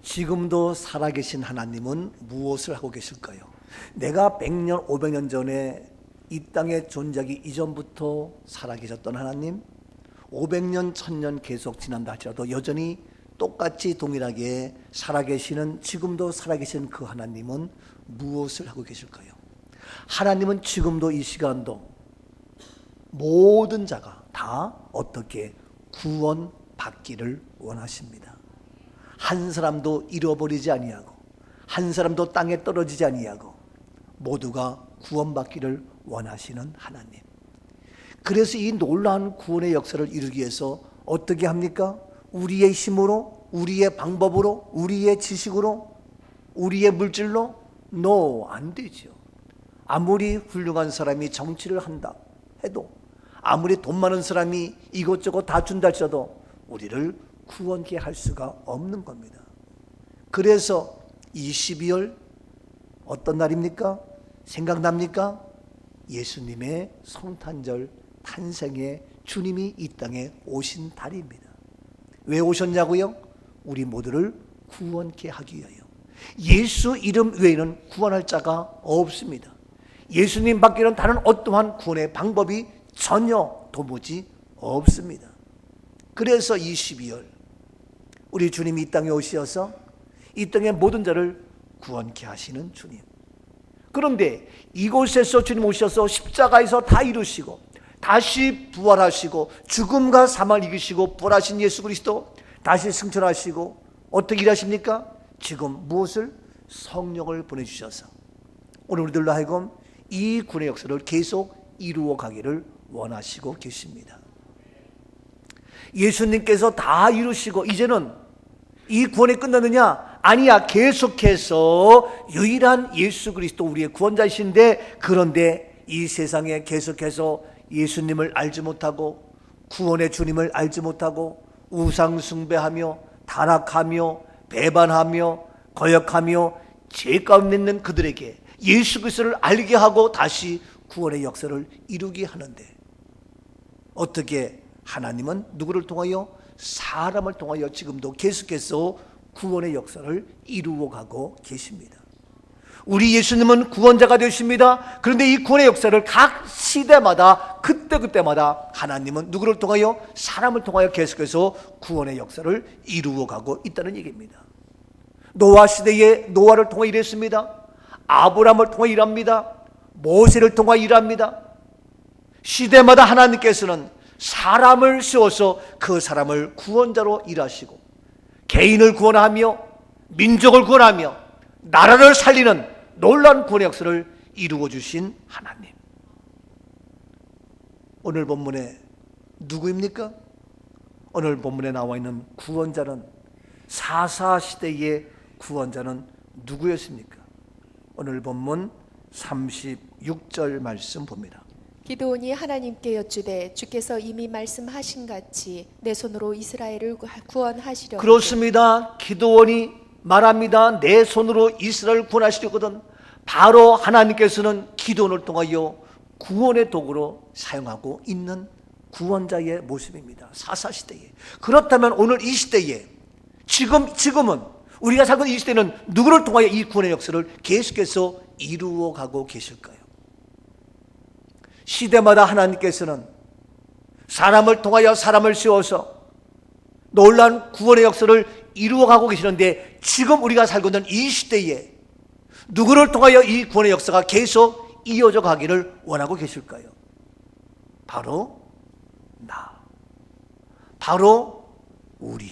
지금도 살아계신 하나님은 무엇을 하고 계실까요? 내가 100년, 500년 전에 이 땅에 존재하기 이전부터 살아계셨던 하나님, 500년, 1000년 계속 지난다 할지라도 여전히 똑같이 동일하게 살아계시는, 지금도 살아계시는 그 하나님은 무엇을 하고 계실까요? 하나님은 지금도 이 시간도 모든 자가 다 어떻게 구원받기를 원하십니다. 한 사람도 잃어버리지 아니하고 한 사람도 땅에 떨어지지 아니하고 모두가 구원받기를 원하시는 하나님. 그래서 이 놀라운 구원의 역사를 이루기 위해서 어떻게 합니까? 우리의 힘으로, 우리의 방법으로, 우리의 지식으로, 우리의 물질로? No, 안 되죠. 아무리 훌륭한 사람이 정치를 한다 해도, 아무리 돈 많은 사람이 이것저것 다 준다 할지라도 우리를 구원케 할 수가 없는 겁니다. 그래서 이 12월 어떤 날입니까? 생각납니까? 예수님의 성탄절 탄생에 주님이 이 땅에 오신 달입니다. 왜 오셨냐고요? 우리 모두를 구원케 하기 위하여. 예수 이름 외에는 구원할 자가 없습니다. 예수님 밖에는 다른 어떠한 구원의 방법이 전혀 도무지 없습니다. 그래서 이 12월 우리 주님이 이 땅에 오셔서 이 땅의 모든 자를 구원케 하시는 주님. 그런데 이곳에서 주님 오셔서 십자가에서 다 이루시고 다시 부활하시고 죽음과 사망을 이기시고 부활하신 예수 그리스도 다시 승천하시고 어떻게 일하십니까? 지금 무엇을? 성령을 보내주셔서 오늘 우리들로 하여금 이 구원의 역사를 계속 이루어 가기를 원하시고 계십니다. 예수님께서 다 이루시고 이제는 이 구원이 끝났느냐? 아니야. 계속해서 유일한 예수 그리스도 우리의 구원자이신데, 그런데 이 세상에 계속해서 예수님을 알지 못하고 구원의 주님을 알지 못하고 우상 숭배하며 타락하며 배반하며 거역하며 죄 가운데 있는 그들에게 예수 그리스도를 알게 하고 다시 구원의 역사를 이루게 하는데, 어떻게 하나님은 누구를 통하여? 사람을 통하여 지금도 계속해서 구원의 역사를 이루어가고 계십니다. 우리 예수님은 구원자가 되십니다. 그런데 이 구원의 역사를 각 시대마다 그때마다 하나님은 누구를 통하여? 사람을 통하여 계속해서 구원의 역사를 이루어가고 있다는 얘기입니다. 노아 시대에 노아를 통해 일했습니다. 아브라함을 통해 일합니다. 모세를 통해 일합니다. 시대마다 하나님께서는 사람을 세워서 그 사람을 구원자로 일하시고 개인을 구원하며 민족을 구원하며 나라를 살리는 놀라운 구원의 역사를 이루어 주신 하나님. 오늘 본문에 누구입니까? 오늘 본문에 나와 있는 구원자는, 사사시대의 구원자는 누구였습니까? 오늘 본문 36절 말씀 봅니다. 기드온이 하나님께 여쭈되 주께서 이미 말씀하신 같이 내 손으로 이스라엘을 구원하시려. 그렇습니다. 기드온이 말합니다. 내 손으로 이스라엘을 구원하시려거든. 바로 하나님께서는 기드온을 통하여 구원의 도구로 사용하고 있는 구원자의 모습입니다. 사사시대에. 그렇다면 오늘 이 시대에 지금은 우리가 살고 있는 이 시대는 누구를 통하여 이 구원의 역사를 계속해서 이루어가고 계실까요? 시대마다 하나님께서는 사람을 통하여 사람을 세워서 놀라운 구원의 역사를 이루어가고 계시는데, 지금 우리가 살고 있는 이 시대에 누구를 통하여 이 구원의 역사가 계속 이어져 가기를 원하고 계실까요? 바로 나, 바로 우리,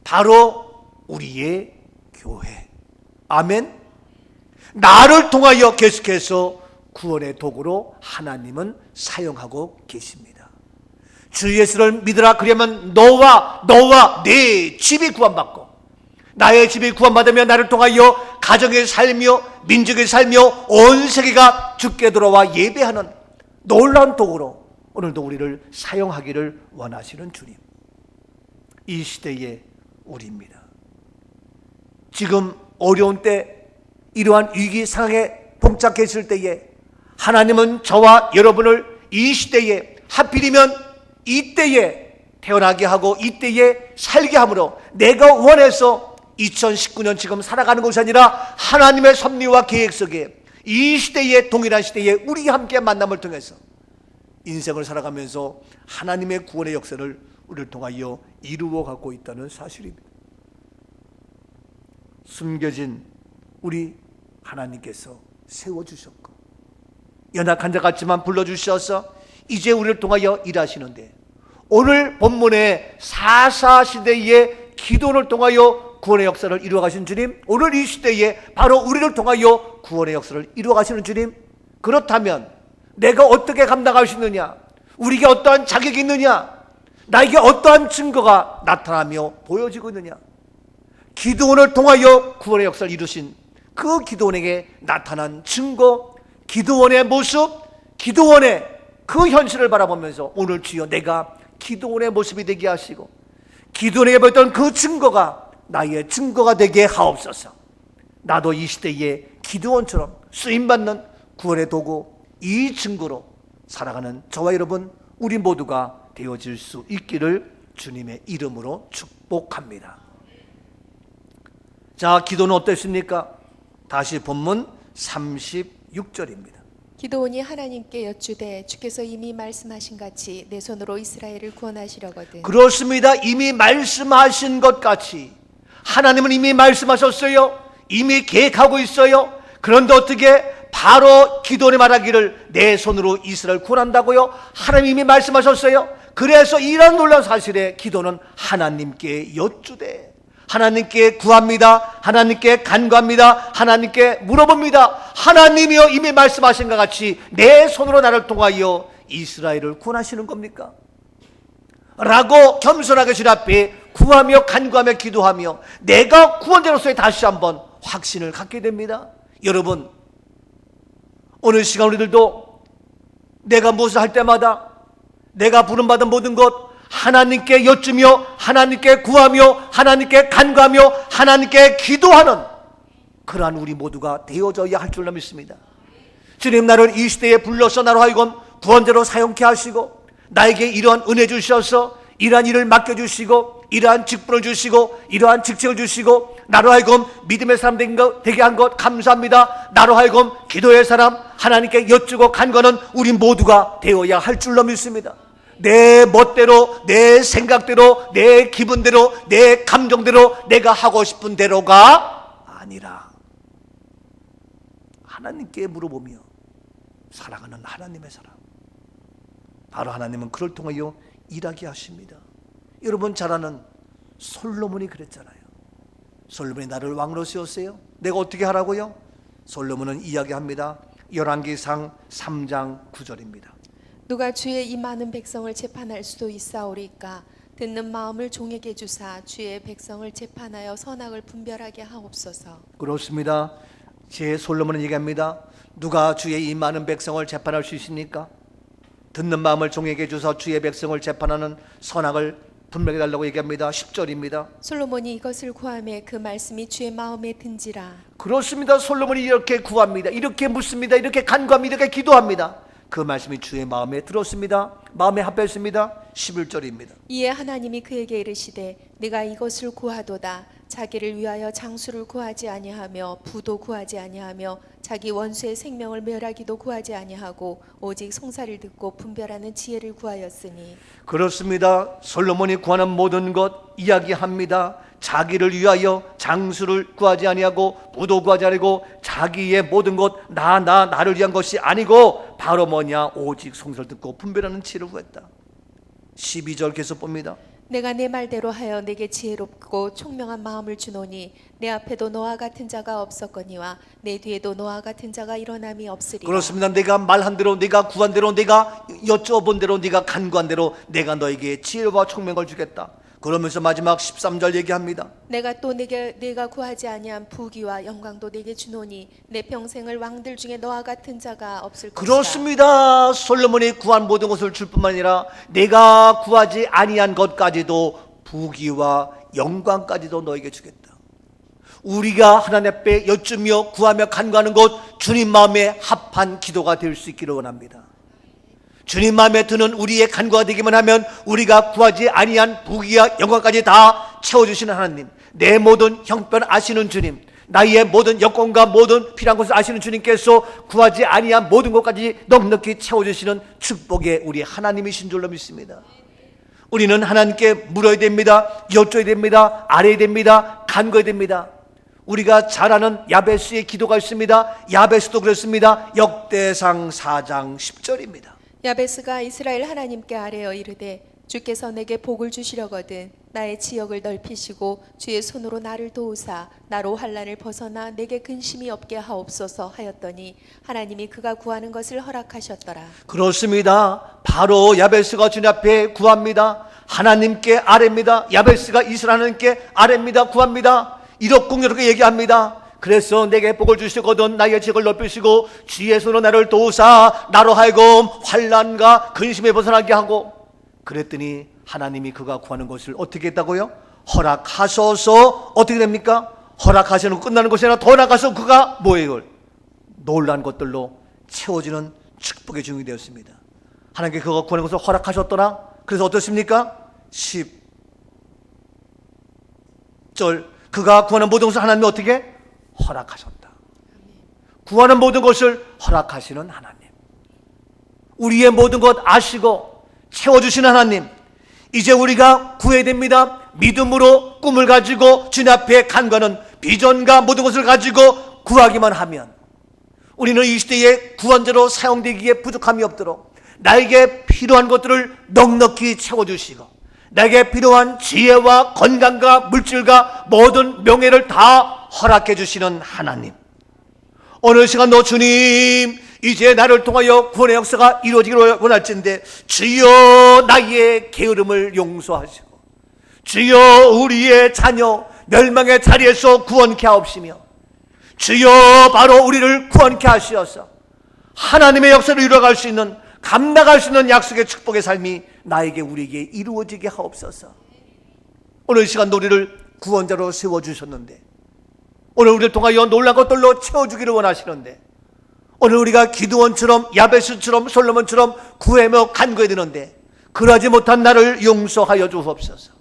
바로 우리의 교회. 아멘. 나를 통하여 계속해서 구원의 도구로 하나님은 사용하고 계십니다. 주 예수를 믿으라. 그러면 너와 내 집이 구원받고, 나의 집이 구원받으며 나를 통하여 가정에 살며 민족에 살며 온 세계가 주께 돌아와 예배하는 놀라운 도구로 오늘도 우리를 사용하기를 원하시는 주님. 이 시대의 우리입니다. 지금 어려운 때, 이러한 위기 상황에 봉착해 있을 때에 하나님은 저와 여러분을 이 시대에, 하필이면 이때에 태어나게 하고 이때에 살게 함으로 내가 원해서 2019년 지금 살아가는 것이 아니라 하나님의 섭리와 계획 속에 이 시대에, 동일한 시대에 우리 함께 만남을 통해서 인생을 살아가면서 하나님의 구원의 역사를 우리를 통하여 이루어가고 있다는 사실입니다. 숨겨진 우리 하나님께서 세워주셨고 연약한 자 같지만 불러주셔서 이제 우리를 통하여 일하시는데, 오늘 본문의 사사시대의 기도를 통하여 구원의 역사를 이루어가신 주님, 오늘 이 시대에 바로 우리를 통하여 구원의 역사를 이루어가시는 주님, 그렇다면 내가 어떻게 감당할 수 있느냐? 우리에게 어떠한 자격이 있느냐? 나에게 어떠한 증거가 나타나며 보여지고 있느냐? 기도원을 통하여 구원의 역사를 이루신 그 기도원에게 나타난 증거, 기도원의 모습, 기도원의 그 현실을 바라보면서 오늘 주여 내가 기도원의 모습이 되게 하시고 기도원에게 보였던 그 증거가 나의 증거가 되게 하옵소서. 나도 이 시대에 기도원처럼 쓰임받는 구원의 도구, 이 증거로 살아가는 저와 여러분 우리 모두가 되어질 수 있기를 주님의 이름으로 축복합니다. 자, 기도는 어땠습니까? 다시 본문 36절입니다. 기도원이 하나님께 여쭈되 주께서 이미 말씀하신 같이 내 손으로 이스라엘을 구원하시려거든. 그렇습니다. 이미 말씀하신 것 같이 하나님은 이미 말씀하셨어요. 이미 계획하고 있어요. 그런데 어떻게 바로 기도원이 말하기를 내 손으로 이스라엘 구원한다고요? 하나님이 이미 말씀하셨어요. 그래서 이런 놀라운 사실에 기도는 하나님께 여쭈되 하나님께 구합니다. 하나님께 간구합니다. 하나님께 물어봅니다. 하나님이여 이미 말씀하신 것 같이 내 손으로 나를 통하여 이스라엘을 구원하시는 겁니까? 라고 겸손하게 주님 앞에 구하며 간구하며 기도하며 내가 구원자로서의 다시 한번 확신을 갖게 됩니다. 여러분, 오늘 시간 우리들도 내가 무엇을 할 때마다 내가 부름받은 모든 것 하나님께 여쭈며 하나님께 구하며 하나님께 간구하며 하나님께 기도하는 그러한 우리 모두가 되어져야 할 줄로 믿습니다. 주님, 나를 이 시대에 불러서 나로 하여금 구원자로 사용케 하시고 나에게 이러한 은혜 주셔서 이러한 일을 맡겨주시고 이러한 직분을 주시고 이러한 직책을 주시고 나로 하여금 믿음의 사람 되게 한 것 감사합니다. 나로 하여금 기도의 사람, 하나님께 여쭈고 간구하는 우리 모두가 되어야 할 줄로 믿습니다. 내 멋대로, 내 생각대로, 내 기분대로, 내 감정대로 내가 하고 싶은 대로가 아니라 하나님께 물어보며 살아가는 하나님의 사람, 바로 하나님은 그를 통하여 일하게 하십니다. 여러분 잘 아는 솔로몬이 그랬잖아요. 솔로몬이 나를 왕으로 세웠어요. 내가 어떻게 하라고요? 솔로몬은 이야기합니다. 열왕기상 3장 9절입니다. 누가 주의 이 많은 백성을 재판할 수도 있사오리까? 듣는 마음을 종에게 주사 주의 백성을 재판하여 선악을 분별하게 하옵소서. 그렇습니다. 제 솔로몬은 얘기합니다. 누가 주의 이 많은 백성을 재판할 수 있습니까? 듣는 마음을 종에게 주사 주의 백성을 재판하는 선악을 분별해 달라고 얘기합니다. 10절입니다. 솔로몬이 이것을 구하매 그 말씀이 주의 마음에 든지라. 그렇습니다. 솔로몬이 이렇게 구합니다. 이렇게 묻습니다. 이렇게 간구합니다. 이렇게 기도합니다. 그 말씀이 주의 마음에 들었습니다. 마음에 합했습니다. 11절입니다. 이에 하나님이 그에게 이르시되 네가 이것을 구하도다. 자기를 위하여 장수를 구하지 아니하며 부도 구하지 아니하며 자기 원수의 생명을 멸하기도 구하지 아니하고 오직 송사를 듣고 분별하는 지혜를 구하였으니. 그렇습니다. 솔로몬이 구하는 모든 것 이야기합니다. 자기를 위하여 장수를 구하지 아니하고 부도 구하지 아니고 자기의 모든 것 나를 위한 것이 아니고 바로 뭐냐? 오직 송사를 듣고 분별하는 지혜를 구했다. 12절 계속 봅니다. 내가 내 말대로 하여 내게 지혜롭고 총명한 마음을 주노니 내 앞에도 너와 같은 자가 없었거니와 내 뒤에도 너와 같은 자가 일어남이 없으리라. 그렇습니다. 내가 말한 대로, 내가 구한 대로, 내가 여쭤본 대로, 네가 간구한 대로 내가 너에게 지혜와 총명을 주겠다. 그러면서 마지막 13절 얘기합니다. 내가 또 내가 구하지 아니한 부귀와 영광도 내게 주노니 내 평생을 왕들 중에 너와 같은 자가 없을 것이다. 그렇습니다. 솔로몬이 구한 모든 것을 줄 뿐만 아니라 내가 구하지 아니한 것까지도 부귀와 영광까지도 너에게 주겠다. 우리가 하나님 앞에 여쭈며 구하며 간구하는 것 주님 마음에 합한 기도가 될 수 있기를 원합니다. 주님 마음에 드는 우리의 간구가 되기만 하면 우리가 구하지 아니한 부귀와 영광까지 다 채워주시는 하나님, 내 모든 형편 아시는 주님, 나의 모든 여건과 모든 필요한 것을 아시는 주님께서 구하지 아니한 모든 것까지 넉넉히 채워주시는 축복의 우리 하나님이신 줄로 믿습니다. 우리는 하나님께 물어야 됩니다. 여쭤야 됩니다. 알아야 됩니다. 간구해야 됩니다. 우리가 잘 아는 야베스의 기도가 있습니다. 야베스도 그렇습니다. 역대상 4장 10절입니다. 야베스가 이스라엘 하나님께 아뢰어 이르되 주께서 내게 복을 주시려거든 나의 지역을 넓히시고 주의 손으로 나를 도우사 나로 환난을 벗어나 내게 근심이 없게 하옵소서 하였더니 하나님이 그가 구하는 것을 허락하셨더라. 그렇습니다. 바로 야베스가 주님 앞에 구합니다. 하나님께 아뢰입니다. 야베스가 이스라엘 하나님께 아뢰입니다. 구합니다. 이렇게 얘기합니다. 그래서 내게 복을 주시거든 나의 지역을 넓히시고 주의 손으로 나를 도우사 나로 하여금 환난과 근심에 벗어나게 하고, 그랬더니 하나님이 그가 구하는 것을 어떻게 했다고요? 허락하셔서 어떻게 됩니까? 허락하시는 끝나는 것이 아니라 더 나가서 그가 뭐예요? 놀란 것들로 채워지는 축복의 중이 되었습니다. 하나님께 그가 구하는 것을 허락하셨더라. 그래서 어떻습니까? 10절 그가 구하는 모든 것을 하나님이 어떻게? 허락하셨다. 구하는 모든 것을 허락하시는 하나님, 우리의 모든 것 아시고 채워주시는 하나님, 이제 우리가 구해야 됩니다. 믿음으로 꿈을 가지고 주님 앞에 간과하는 비전과 모든 것을 가지고 구하기만 하면 우리는 이 시대에 구원자로 사용되기에 부족함이 없도록 나에게 필요한 것들을 넉넉히 채워주시고 나에게 필요한 지혜와 건강과 물질과 모든 명예를 다 허락해 주시는 하나님, 어느 시간도 주님 이제 나를 통하여 구원의 역사가 이루어지기를 원할진데 주여 나의 게으름을 용서하시고 주여 우리의 자녀 멸망의 자리에서 구원케 하옵시며 주여 바로 우리를 구원케 하시어서 하나님의 역사를 이루어갈 수 있는, 감당할 수 있는 약속의 축복의 삶이 나에게 우리에게 이루어지게 하옵소서. 오늘 시간도 우리를 구원자로 세워주셨는데 오늘 우리를 통하여 놀라운 것들로 채워주기를 원하시는데 오늘 우리가 기드온처럼 야베스처럼 솔로몬처럼 구하며 간구해야 되는데 그러하지 못한 나를 용서하여 주옵소서.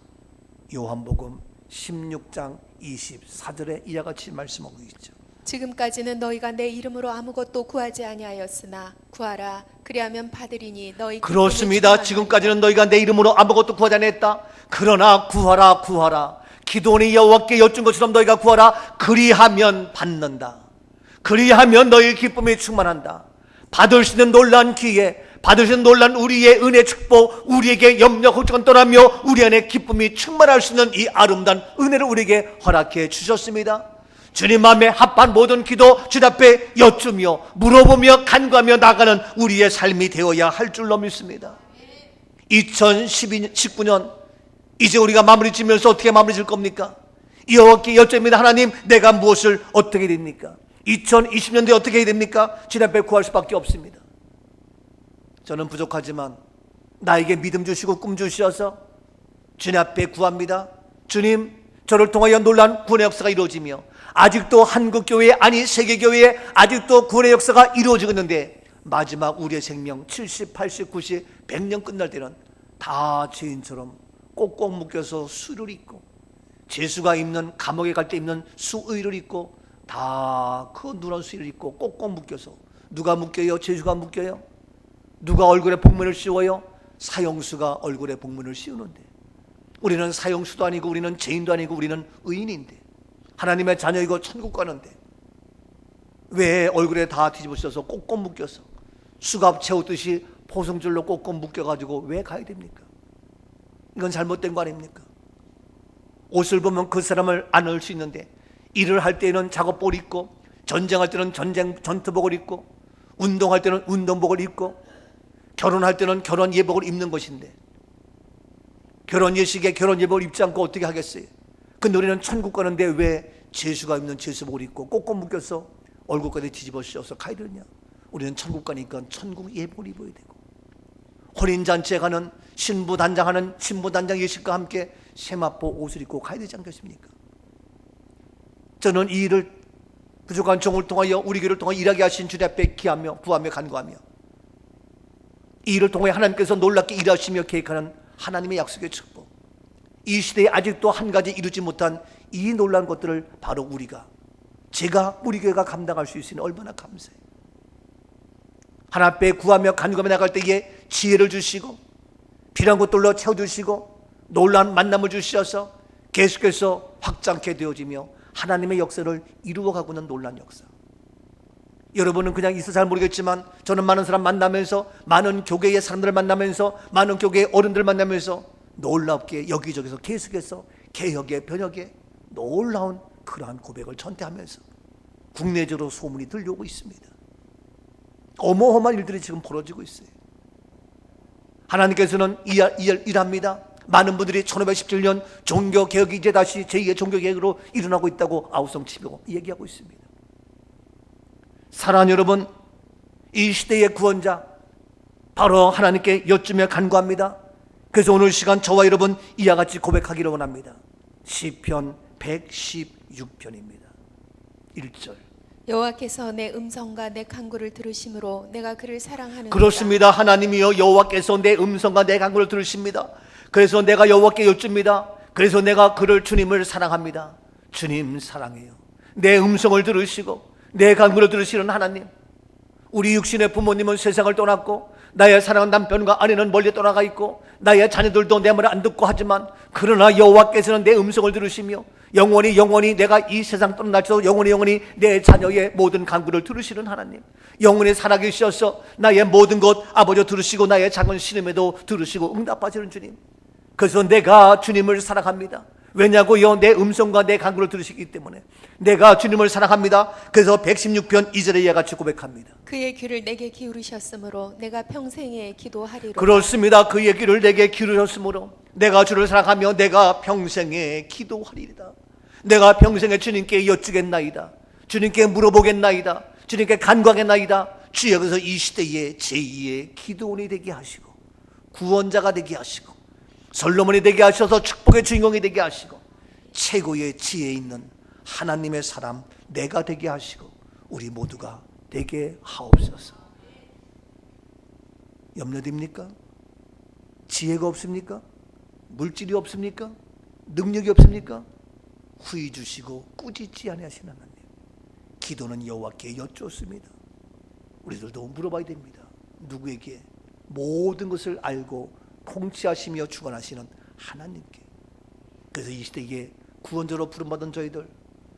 요한복음 16장 24절에 이와 같이 말씀하고 있죠. 지금까지는 너희가 내 이름으로 아무것도 구하지 아니하였으나 구하라 그리하면 받으리니 너희 그렇습니다. 지금까지는 너희가 내 이름으로 아무것도 구하지 않았다. 그러나 구하라 구하라. 기도원이 여호와께 여쭌 것처럼 너희가 구하라. 그리하면 받는다. 그리하면 너희 기쁨이 충만한다. 받을 수 있는 놀라운 기회, 받을 수 있는 놀라운 우리의 은혜 축복, 우리에게 염려 걱정은 떠나며 우리 안에 기쁨이 충만할 수 있는 이 아름다운 은혜를 우리에게 허락해 주셨습니다. 주님 마음에 합한 모든 기도 주님 앞에 여쭈며 물어보며 간구하며 나가는 우리의 삶이 되어야 할 줄로 믿습니다. 2019년 이제 우리가 마무리 지면서 어떻게 마무리 질 겁니까? 여호와께 여쭙니다. 하나님 내가 무엇을 어떻게 됩니까? 2020년도에 어떻게 해야 됩니까? 주님 앞에 구할 수밖에 없습니다. 저는 부족하지만 나에게 믿음 주시고 꿈 주셔서 주님 앞에 구합니다. 주님 저를 통하여 놀라운 구원의 역사가 이루어지며 아직도 한국교회 아니 세계교회에 아직도 구원의 역사가 이루어지고 있는데 마지막 우리의 생명 70, 80, 90, 100년 끝날 때는 다 죄인처럼 꼭꼭 묶여서 수를 입고 죄수가 입는 감옥에 갈 때 입는 수의를 입고 다 그 누런 수의를 입고 꼭꼭 묶여서 누가 묶여요? 죄수가 묶여요? 누가 얼굴에 복문을 씌워요? 사형수가 얼굴에 복문을 씌우는데 우리는 사형수도 아니고 우리는 죄인도 아니고 우리는 의인인데 하나님의 자녀이고 천국 가는데 왜 얼굴에 다 뒤집어져서 꼭꼭 묶여서 수갑 채우듯이 포승줄로 꼭꼭 묶여가지고 왜 가야 됩니까? 이건 잘못된 거 아닙니까? 옷을 보면 그 사람을 안 넣을 수 있는데 일을 할 때는 작업복을 입고 전쟁할 때는 전투복을 입고 운동할 때는 운동복을 입고 결혼할 때는 결혼 예복을 입는 것인데 결혼 예식에 결혼 예복을 입지 않고 어떻게 하겠어요? 근데 우리는 천국 가는데 왜 죄수가 입는 죄수복을 입고 꼭꼭 묶여서 얼굴까지 뒤집어 씌워서 가야 되느냐? 우리는 천국 가니까 천국 예복을 입어야 되고 혼인잔치에 가는 신부단장하는 신부단장 예식과 함께 세마포 옷을 입고 가야 되지 않겠습니까? 저는 이 일을 부족한 종을 통하여 우리 교회를 통하여 일하게 하신 주님 앞에 기하며 구하며 간구하며 이 일을 통해 하나님께서 놀랍게 일하시며 계획하는 하나님의 약속의 축복, 이 시대에 아직도 한 가지 이루지 못한 이 놀라운 것들을 바로 제가 우리 교회가 감당할 수 있으니 얼마나 감사해요. 하나님 앞에 구하며 간구하며 나갈 때에 지혜를 주시고 필요한 것들로 채워주시고 놀라운 만남을 주셔서 계속해서 확장케 되어지며 하나님의 역사를 이루어가고는 놀라운 역사. 여러분은 그냥 있어 잘 모르겠지만 저는 많은 사람 만나면서, 많은 교계의 사람들을 만나면서, 많은 교계의 어른들을 만나면서 놀랍게 여기저기서 계속해서 개혁의 변혁의 놀라운 그러한 고백을 전대하면서 국내적으로 소문이 들려오고 있습니다. 어마어마한 일들이 지금 벌어지고 있어요. 하나님께서는 일합니다. 많은 분들이 1517년 종교개혁이 이제 다시 제2의 종교개혁으로 일어나고 있다고 아우성치고 얘기하고 있습니다. 사랑하는 여러분, 이 시대의 구원자 바로 하나님께 여쭈며 간구합니다. 그래서 오늘 시간 저와 여러분 이와 같이 고백하기를 원합니다. 시편 116편입니다. 1절. 여호와께서 내 음성과 내 간구를 들으심으로 내가 그를 사랑하느니라. 그렇습니다. 하나님이여 여호와께서 내 음성과 내 간구를 들으십니다. 그래서 내가 여호와께 여쭙니다. 그래서 내가 그를 주님을 사랑합니다. 주님 사랑해요. 내 음성을 들으시고 내 간구를 들으시는 하나님, 우리 육신의 부모님은 세상을 떠났고 나의 사랑하는 남편과 아내는 멀리 떠나가 있고 나의 자녀들도 내 말을 안 듣고 하지만 그러나 여호와께서는 내 음성을 들으시며 영원히 내가 이 세상 떠날지도 영원히 내 자녀의 모든 간구를 들으시는 하나님, 영원히 살아계셔서 나의 모든 것 아버지 들으시고 나의 작은 신음에도 들으시고 응답하시는 주님. 그래서 내가 주님을 사랑합니다. 왜냐고요? 내 음성과 내 간구를 들으시기 때문에 내가 주님을 사랑합니다. 그래서 116편 2절에 이와 같이 고백합니다. 그의 귀를 내게 기울이셨으므로 내가 평생에 기도하리로다. 그렇습니다. 그의 귀를 내게 기울이셨으므로 내가 주를 사랑하며 내가 평생에 기도하리이다. 내가 평생에 주님께 여쭈겠나이다. 주님께 물어보겠나이다. 주님께 간구하겠나이다. 주여, 그래서 이 시대에 제2의 기도원이 되게 하시고 구원자가 되게 하시고 솔로몬이 되게 하셔서 축복의 주인공이 되게 하시고 최고의 지혜 있는 하나님의 사람 내가 되게 하시고 우리 모두가 되게 하옵소서. 염려됩니까? 지혜가 없습니까? 물질이 없습니까? 능력이 없습니까? 후히 주시고 꾸짖지 아니하시는 하나님, 기도는 여호와께 여쭙습니다. 우리들도 물어봐야 됩니다. 누구에게? 모든 것을 알고 통치하시며 주관하시는 하나님께. 그래서 이 시대에 구원자로 부름받은 저희들,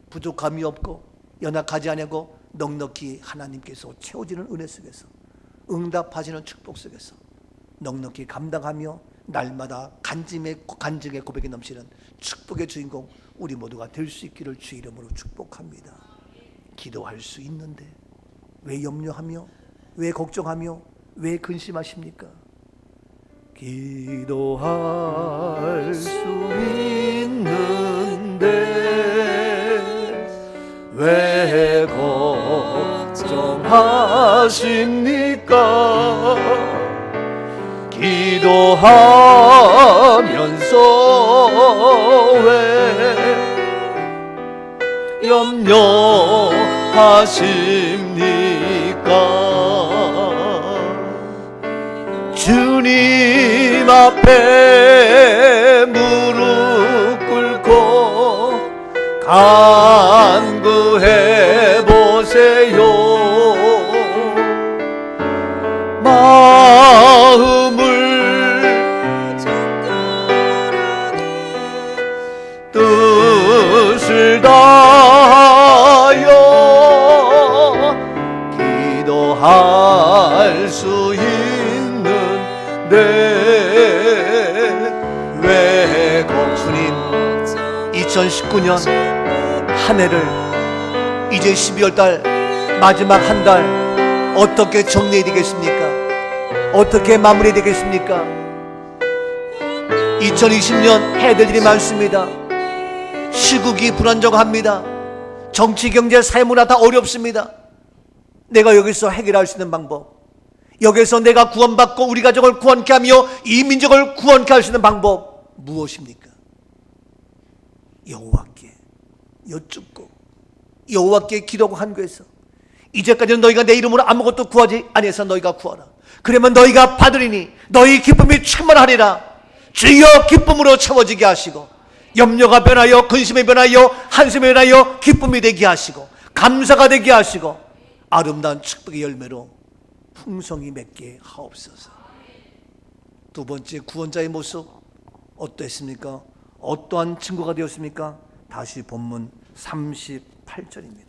부족함이 없고 연약하지 아니하고 넉넉히 하나님께서 채워지는 은혜 속에서, 응답하시는 축복 속에서 넉넉히 감당하며 날마다 간증의 고백이 넘치는 축복의 주인공 우리 모두가 될 수 있기를 주의 이름으로 축복합니다. 기도할 수 있는데 왜 염려하며, 왜 걱정하며, 왜 근심하십니까? 기도할 수 있는데 왜 걱정하십니까? 기도하면서 왜 염려하십니까? 주님 앞에 무릎 꿇고 간구해 보세요. 마음을 뜻을 다하여 기도할 수 왜 주님 2019년 한 해를 이제 12월달 마지막 한 달 어떻게 정리해야 되겠습니까? 어떻게 마무리해야 되겠습니까? 2020년 해야 될 일이 많습니다. 시국이 불안정합니다. 정치, 경제, 사회, 문화 다 어렵습니다. 내가 여기서 해결할 수 있는 방법, 여기서 내가 구원받고 우리 가족을 구원케 하며 이 민족을 구원케 할 수 있는 방법 무엇입니까? 여호와께 여쭙고 여호와께 기도하고 간구해서 이제까지는 너희가 내 이름으로 아무것도 구하지 아니해서 너희가 구하라. 그러면 너희가 받으리니 너희 기쁨이 충만하리라. 주여 기쁨으로 채워지게 하시고, 염려가 변하여 근심이 변하여 한숨이 변하여 기쁨이 되게 하시고, 감사가 되게 하시고, 아름다운 축복의 열매로 풍성히 맺게 하옵소서. 두 번째, 구원자의 모습 어떠했습니까? 어떠한 증거가 되었습니까? 다시 본문 38절입니다.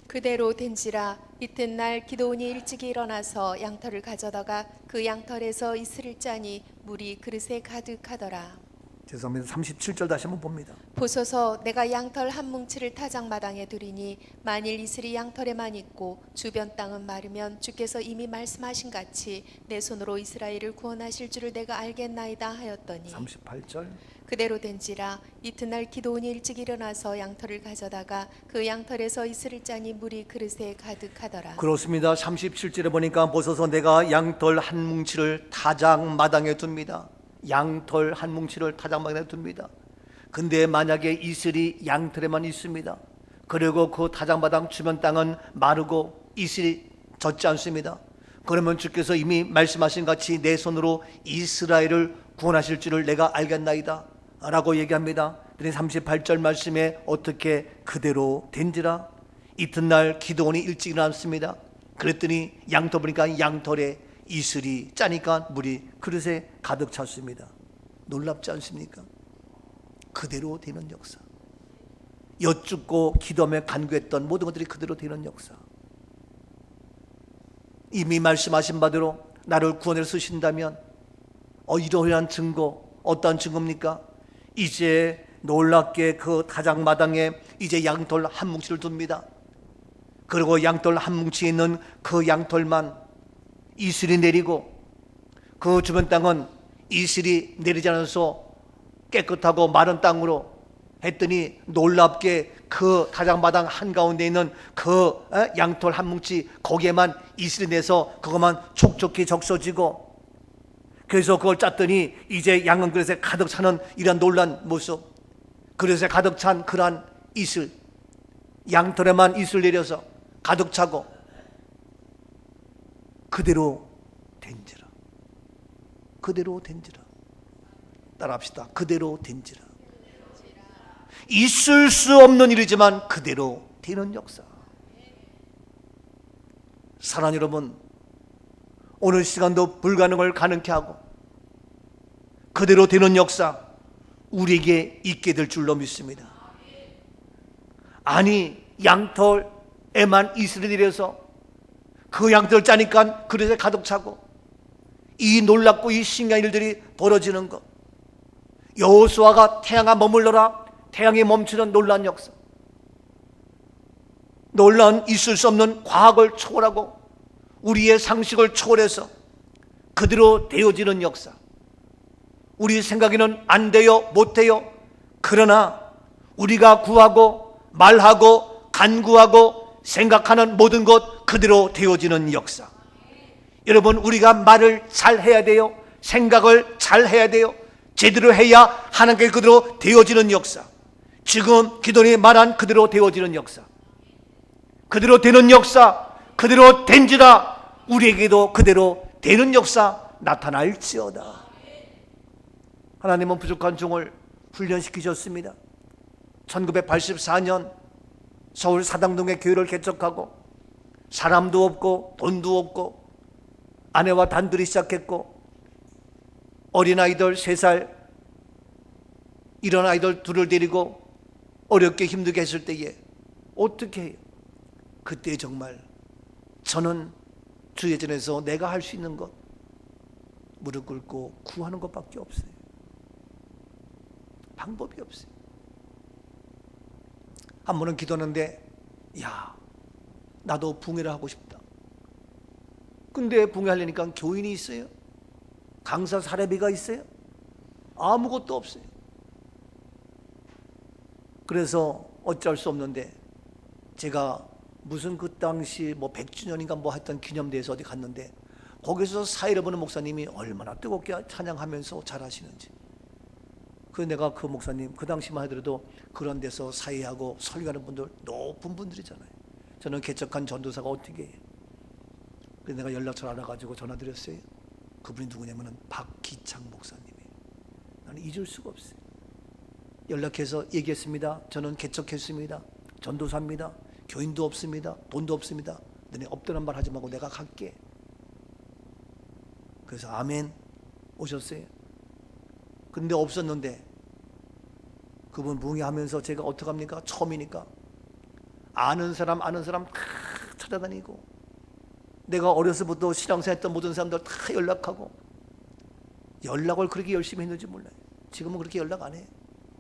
그대로 된지라 이튿날 기드온이 일찍이 일어나서 양털을 가져다가 그 양털에서 이슬을 짜니 물이 그릇에 가득하더라. 죄송합니다. 37절 다시 한번 봅니다. 보소서, 내가 양털 한 뭉치를 타작마당에 두리니 만일 이슬이 양털에만 있고 주변 땅은 마르면 주께서 이미 말씀하신 같이 내 손으로 이스라엘을 구원하실 줄을 내가 알겠나이다 하였더니 38절. 그대로 된지라 이튿날 기드온이 일찍 일어나서 양털을 가져다가 그 양털에서 이슬을 짜니 물이 그릇에 가득하더라. 그렇습니다. 37절에 보니까 보소서 내가 양털 한 뭉치를 타작마당에 둡니다. 양털 한 뭉치를 타작마당에 둡니다. 근데 만약에 이슬이 양털에만 있습니다. 그리고 그 타작마당 주변 땅은 마르고 이슬이 젖지 않습니다. 그러면 주께서 이미 말씀하신 같이 내 손으로 이스라엘을 구원하실 줄을 내가 알겠나이다 라고 얘기합니다. 38절 말씀에 어떻게 그대로 된지라 이튿날 기드온이 일찍 일어났습니다. 그랬더니 양털 보니까 양털에 이슬이 짜니까 물이 그릇에 가득 찼습니다. 놀랍지 않습니까? 그대로 되는 역사. 여쭙고 기도하며 간구했던 모든 것들이 그대로 되는 역사. 이미 말씀하신 바대로 나를 구원해 쓰신다면 이러한 증거, 어떠한 증거입니까? 이제 놀랍게 그 타작마당에 이제 양털 한 뭉치를 둡니다. 그리고 양털 한 뭉치에 있는 그 양털만 이슬이 내리고 그 주변 땅은 이슬이 내리지 않아서 깨끗하고 마른 땅으로 했더니 놀랍게 그 타작마당 한가운데 있는 그 양털 한 뭉치 거기에만 이슬이 내서 그것만 촉촉히 적셔지고, 그래서 그걸 짰더니 이제 양은 그릇에 가득 차는 이런 놀란 모습, 그릇에 가득 찬 그러한 이슬, 양털에만 이슬 내려서 가득 차고 그대로 된지라. 그대로 된지라. 따라합시다. 그대로 된지라. 있을 수 없는 일이지만 그대로 되는 역사. 사랑하는 여러분, 오늘 시간도 불가능을 가능케 하고 그대로 되는 역사 우리에게 있게 될 줄로 믿습니다. 아니 양털에만 이슬이 내려서 그 양털을 짜니까 그릇에 가득 차고 이 놀랍고 이 신기한 일들이 벌어지는 것, 여호수아가 태양아 머물러라 태양이 멈추는 놀라운 역사, 놀라운 있을 수 없는 과학을 초월하고 우리의 상식을 초월해서 그대로 되어지는 역사. 우리 생각에는 안 돼요, 못 돼요. 그러나 우리가 구하고 말하고 간구하고 생각하는 모든 것 그대로 되어지는 역사. 여러분, 우리가 말을 잘 해야 돼요. 생각을 잘 해야 돼요. 제대로 해야 하나님께 그대로 되어지는 역사. 지금 기도니 말한 그대로 되어지는 역사. 그대로 되는 역사, 그대로 된지라 우리에게도 그대로 되는 역사 나타날지어다. 하나님은 부족한 종을 훈련시키셨습니다. 1984년 서울 사당동에 교회를 개척하고 사람도 없고 돈도 없고 아내와 단둘이 시작했고 어린아이들 3살 이런 아이들 둘을 데리고 어렵게 힘들게 했을 때에 어떻게 해요? 그때 정말 저는 주의 전에서 내가 할 수 있는 것 무릎 꿇고 구하는 것밖에 없어요. 방법이 없어요. 한 번은 기도하는데 야 나도 붕회를 하고 싶다. 근데 붕회하려니까 교인이 있어요? 강사 사례비가 있어요? 아무것도 없어요. 그래서 어쩔 수 없는데 제가 무슨 그 당시 100주년인가 했던 기념대회에서 어디 갔는데 거기서 사회를 보는 목사님이 얼마나 뜨겁게 찬양하면서 잘하시는지. 그래서 내가 그 목사님 그 당시만 하더라도 그런 데서 사회하고 설교하는 분들 높은 분들이잖아요. 저는 개척한 전도사가 어떻게 해요? 그래서 내가 연락처를 알아가지고 전화드렸어요. 그분이 누구냐면은 박기창 목사님이에요. 나는 잊을 수가 없어요. 연락해서 얘기했습니다. 저는 개척했습니다. 전도사입니다. 교인도 없습니다. 돈도 없습니다. 너네 없다는 말 하지 말고 내가 갈게. 그래서 아멘 오셨어요. 근데 없었는데 그분 뭉해하면서 제가 어떡합니까? 처음이니까 아는 사람 다 찾아다니고, 내가 어려서부터 신앙생활 했던 모든 사람들 다 연락하고, 연락을 그렇게 열심히 했는지 몰라요. 지금은 그렇게 연락 안 해요.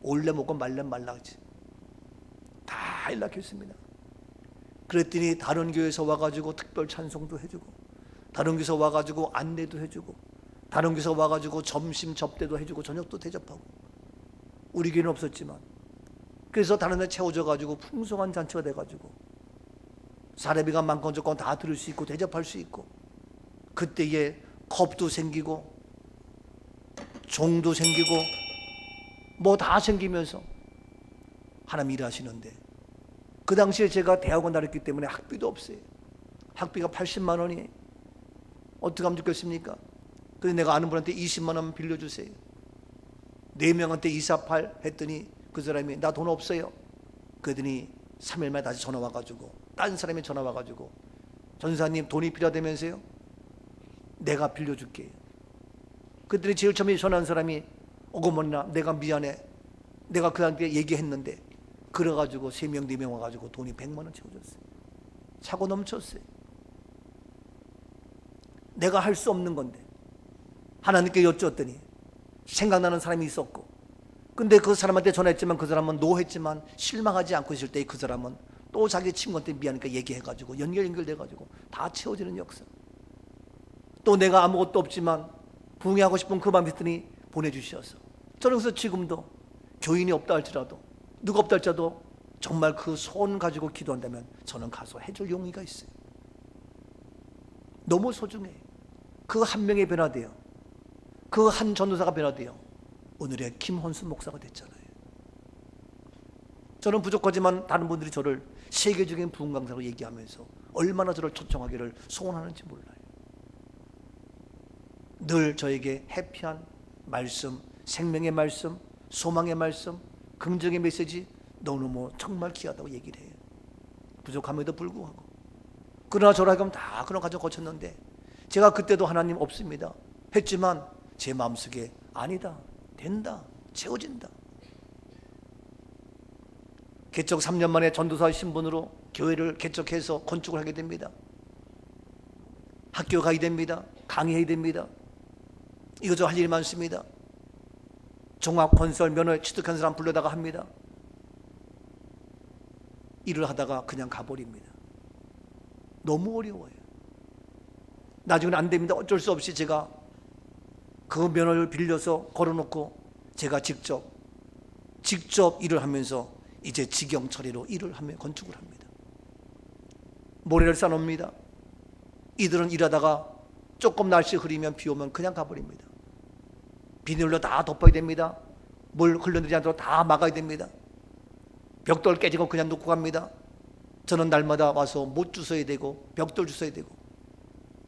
올래 먹고 말래 말라지 다 연락했습니다. 그랬더니 다른 교회에서 와가지고 특별 찬송도 해주고, 다른 교회에서 와가지고 안내도 해주고, 다른 교회에서 와가지고 점심 접대도 해주고 저녁도 대접하고. 우리 교회는 없었지만 그래서 다른 데 채워져가지고 풍성한 잔치가 돼가지고 사례비가 많건 적건 다 들을 수 있고 대접할 수 있고, 그때에 컵도 생기고 종도 생기고 뭐 다 생기면서 하나님 일하시는데, 그 당시에 제가 대학원 다녔기 때문에 학비도 없어요. 학비가 80만 원이에요. 어떻게 하면 좋겠습니까? 그래서 내가 아는 분한테 20만 원 빌려주세요. 4명한테 248 했더니 그 사람이 나 돈 없어요. 그러더니 3일 만에 다시 전화 와가지고, 딴 사람이 전화 와가지고 전사님 돈이 필요하다면서요? 내가 빌려줄게요. 그랬더니 제일 처음에 전화한 사람이 어머나 내가 미안해, 내가 그한테 얘기했는데, 그래가지고 3명 4명 와가지고 돈이 100만 원 채워줬어요. 차고 넘쳤어요. 내가 할 수 없는 건데 하나님께 여쭈었더니 생각나는 사람이 있었고, 근데 그 사람한테 전화했지만 그 사람은 노했지만 실망하지 않고 있을 때 그 사람은 또 자기 친구한테 미안하니까 얘기해가지고 연결돼가지고 다 채워지는 역사. 또 내가 아무것도 없지만 부흥하고 싶은 그 마음이 있더니 보내주셔서, 저는 그래서 지금도 교인이 없다 할지라도 누가 없다 할지라도 정말 그 소원 가지고 기도한다면 저는 가서 해줄 용의가 있어요. 너무 소중해요. 그 한 명이 변화돼요. 그 한 전도사가 변화돼요. 오늘의 김헌수 목사가 됐잖아요. 저는 부족하지만 다른 분들이 저를 세계적인 부흥 강사로 얘기하면서 얼마나 저를 초청하기를 소원하는지 몰라요. 늘 저에게 해피한 말씀, 생명의 말씀, 소망의 말씀, 긍정의 메시지 너무너무 정말 귀하다고 얘기를 해요. 부족함에도 불구하고. 그러나 저라 하여금 다 그런 과정 거쳤는데, 제가 그때도 하나님 없습니다 했지만 제 마음속에 아니다, 된다, 채워진다. 개척 3년 만에 전도사 신분으로 교회를 개척해서 건축을 하게 됩니다. 학교 가야 됩니다. 강의해야 됩니다. 이것저것 할 일이 많습니다. 종합건설 면허 취득한 사람 불러다가 합니다. 일을 하다가 그냥 가버립니다. 너무 어려워요. 나중에는 안 됩니다. 어쩔 수 없이 제가 그 면허를 빌려서 걸어놓고 제가 직접 일을 하면서 이제 직영 처리로 일을 하며 건축을 합니다. 모래를 쌓아놓습니다. 이들은 일하다가 조금 날씨 흐리면 비 오면 그냥 가버립니다. 비닐로 다 덮어야 됩니다. 물 흘러내리지 않도록 다 막아야 됩니다. 벽돌 깨지고 그냥 놓고 갑니다. 저는 날마다 와서 못 주워야 되고 벽돌 주워야 되고,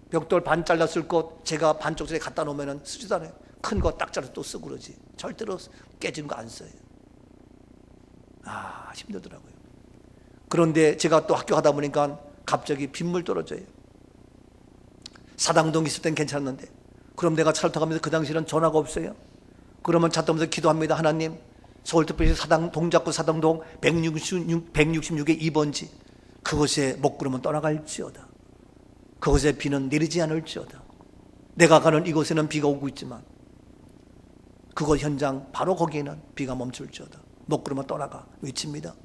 벽돌 반 잘랐을 것 제가 반쪽짜리 갖다 놓으면 쓰지도 않아요. 큰 거 딱 잘라서 또 쓰고 그러지. 절대로 깨진 거 안 써요. 힘들더라고요. 그런데 제가 또 학교 가다 보니까 갑자기 빗물 떨어져요. 사당동 있을 땐 괜찮았는데, 그럼 내가 차를 타고 가면서 그 당시에는 전화가 없어요. 그러면 차 타면서 기도합니다. 하나님, 서울특별시 동작구 사당동 166의 2번지 그곳에 먹구름은 떠나갈지어다. 그곳에 비는 내리지 않을지어다. 내가 가는 이곳에는 비가 오고 있지만 그곳 현장 바로 거기에는 비가 멈출지어다. 먹구름은 떠나가 외칩니다.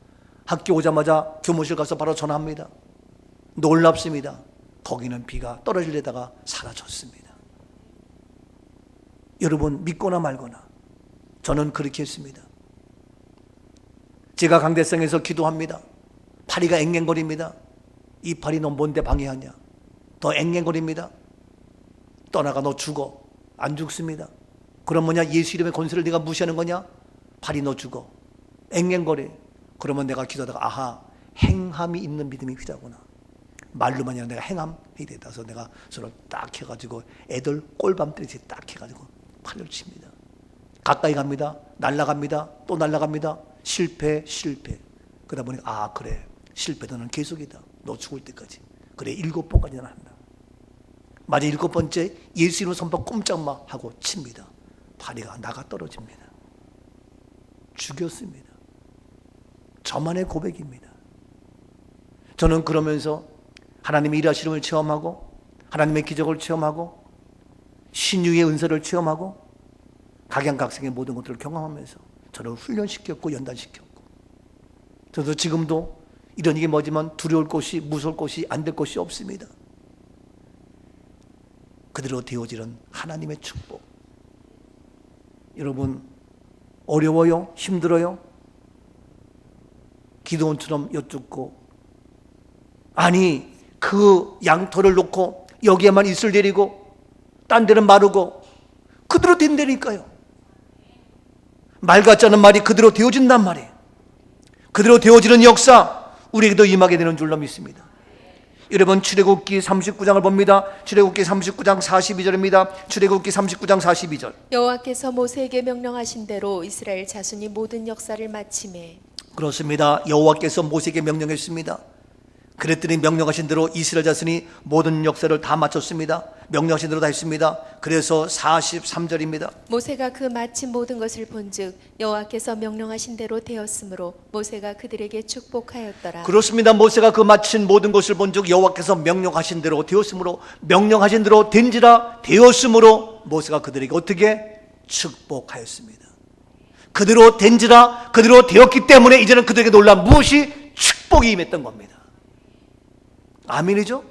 학교 오자마자 교무실 가서 바로 전화합니다. 놀랍습니다. 거기는 비가 떨어지려다가 사라졌습니다. 여러분, 믿거나 말거나 저는 그렇게 했습니다. 제가 강대성에서 기도합니다. 파리가 앵앵거립니다. 이 파리 너 뭔데 방해하냐? 더 앵앵거립니다. 떠나가 너 죽어. 안 죽습니다. 그럼 뭐냐? 예수 이름의 권세를 네가 무시하는 거냐? 파리 너 죽어. 앵앵거려. 그러면 내가 기도하다가 아하, 행함이 있는 믿음이 필요하구나. 말로만 아니라 내가 행함 해야 되다. 그래서 내가 손을 딱 해가지고 애들 꼴밤 때리듯이 딱 해가지고 팔을 칩니다. 가까이 갑니다. 날아갑니다. 또 날아갑니다. 실패. 그러다 보니까 아 그래, 실패는 계속이다. 너 죽을 때까지. 그래, 7번까지는 한다. 마지막 7번째 예수 이름 선포 꼼짝마 하고 칩니다. 다리가 나가 떨어집니다. 죽였습니다. 저만의 고백입니다. 저는 그러면서 하나님의 일하시름을 체험하고 하나님의 기적을 체험하고 신유의 은사를 체험하고 각양각색의 모든 것들을 경험하면서 저를 훈련시켰고 연단시켰고, 저도 지금도 이런 이게 뭐지만 두려울 것이, 무서울 것이, 안 될 것이 없습니다. 그대로 되어지는 하나님의 축복. 여러분, 어려워요? 힘들어요? 기도원처럼 여쭙고, 아니 그 양털을 놓고 여기에만 이슬 내리고 딴 데는 마르고, 그대로 된다니까요. 말 같지 않은 말이 그대로 되어진단 말이에요. 그대로 되어지는 역사 우리에게도 임하게 되는 줄로 믿습니다. 여러분, 출애굽기 39장을 봅니다. 출애굽기 39장 42절입니다. 출애굽기 39장 42절. 여호와께서 모세에게 명령하신 대로 이스라엘 자손이 모든 역사를 마치매. 그렇습니다. 여호와께서 모세에게 명령했습니다. 그랬더니 명령하신 대로 이스라엘 자손이 모든 역사를 다 마쳤습니다. 명령하신 대로 다 했습니다. 그래서 43절입니다. 모세가 그 마친 모든 것을 본즉 여호와께서 명령하신 대로 되었으므로 모세가 그들에게 축복하였더라. 그렇습니다. 모세가 그 마친 모든 것을 본즉 여호와께서 명령하신 대로 되었으므로, 명령하신 대로 된지라 되었으므로 모세가 그들에게 어떻게 축복하였습니다. 그대로 된지라 그대로 되었기 때문에 이제는 그들에게 놀라운 무엇이 축복이 임했던 겁니다. 아멘이죠?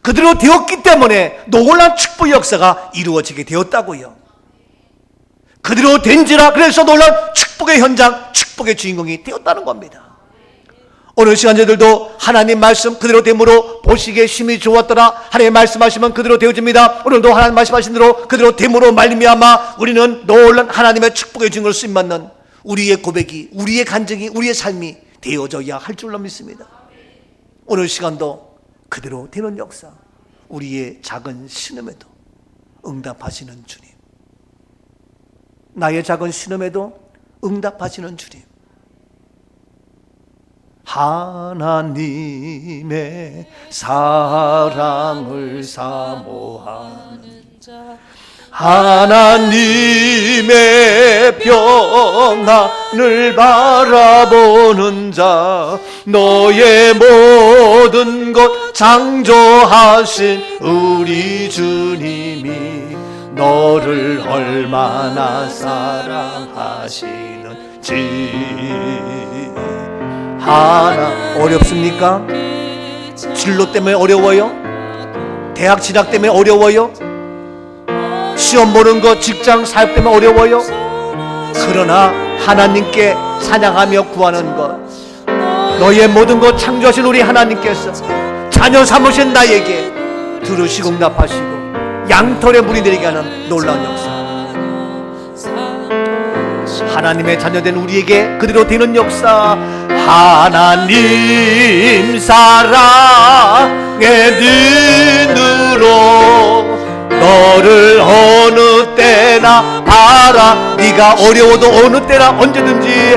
그대로 되었기 때문에 놀라운 축복의 역사가 이루어지게 되었다고요. 그대로 된지라 그래서 놀라운 축복의 현장, 축복의 주인공이 되었다는 겁니다. 오늘 시간 저희들도 하나님 말씀 그대로 됨으로 보시기에 심히 좋았더라. 하나님 말씀하시면 그대로 되어집니다. 오늘도 하나님 말씀하신 대로 그대로 됨으로 말미암아 우리는 놀라운 하나님의 축복의 주인공을 쓰임받는 우리의 고백이, 우리의 간증이, 우리의 삶이 되어져야 할 줄로 믿습니다. 오늘 시간도 그대로 되는 역사, 우리의 작은 신음에도 응답하시는 주님, 나의 작은 신음에도 응답하시는 주님, 하나님의 사랑을 사모하는 자, 하나님의 평안을 바라보는 자, 너의 모든 것 창조하신 우리 주님이 너를 얼마나 사랑하시는지. 어렵습니까? 진로 때문에 어려워요? 대학 진학 때문에 어려워요? 시험 보는 것, 직장 사역 때문에 어려워요? 그러나 하나님께 찬양하며 구하는 것, 너의 모든 것 창조하신 우리 하나님께서 자녀 삼으신 나에게 들으시고 응답하시고 양털에 물이 내리게 하는 놀라운 역사, 하나님의 자녀된 우리에게 그대로 되는 역사, 하나님 사랑의 눈으로 너를 어느 때나 봐라. 네가 어려워도 어느 때나 언제든지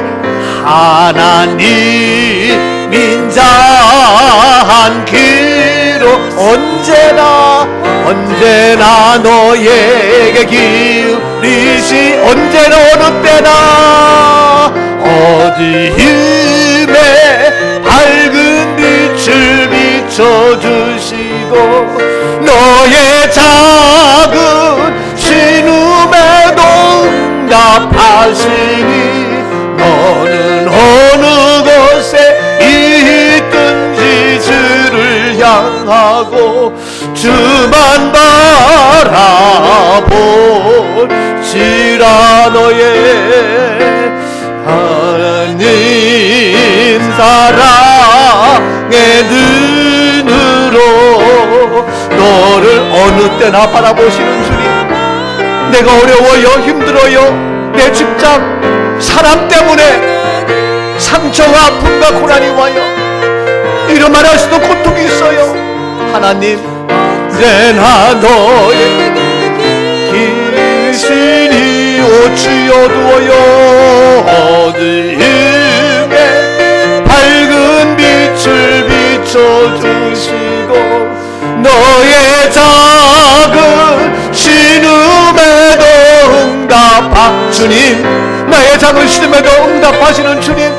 하나님 인자한 길로 언제나 너에게 기울이시, 언제나 어느 때나 어디임에 밝은 빛을 비춰주시고 너의 작은 신음에도 응답하시니 너는 어느 곳에 있든지 주를 향하고 주만 바라보시라. 너의 하나님 사랑의 눈으로 너를 어느 때나 바라보시는 주님, 내가 어려워요, 힘들어요, 내 직장, 사람 때문에 상처와 아픔과 고난이 와요, 이루 말할 수도 고통이 있어요. 하나님, 언제나 너의 당신이 오치여 두어요 어두움에 밝은 빛을 비춰주시고 너의 작은 신음에도 응답하 주님 나의 작은 신음에도 응답하시는 주님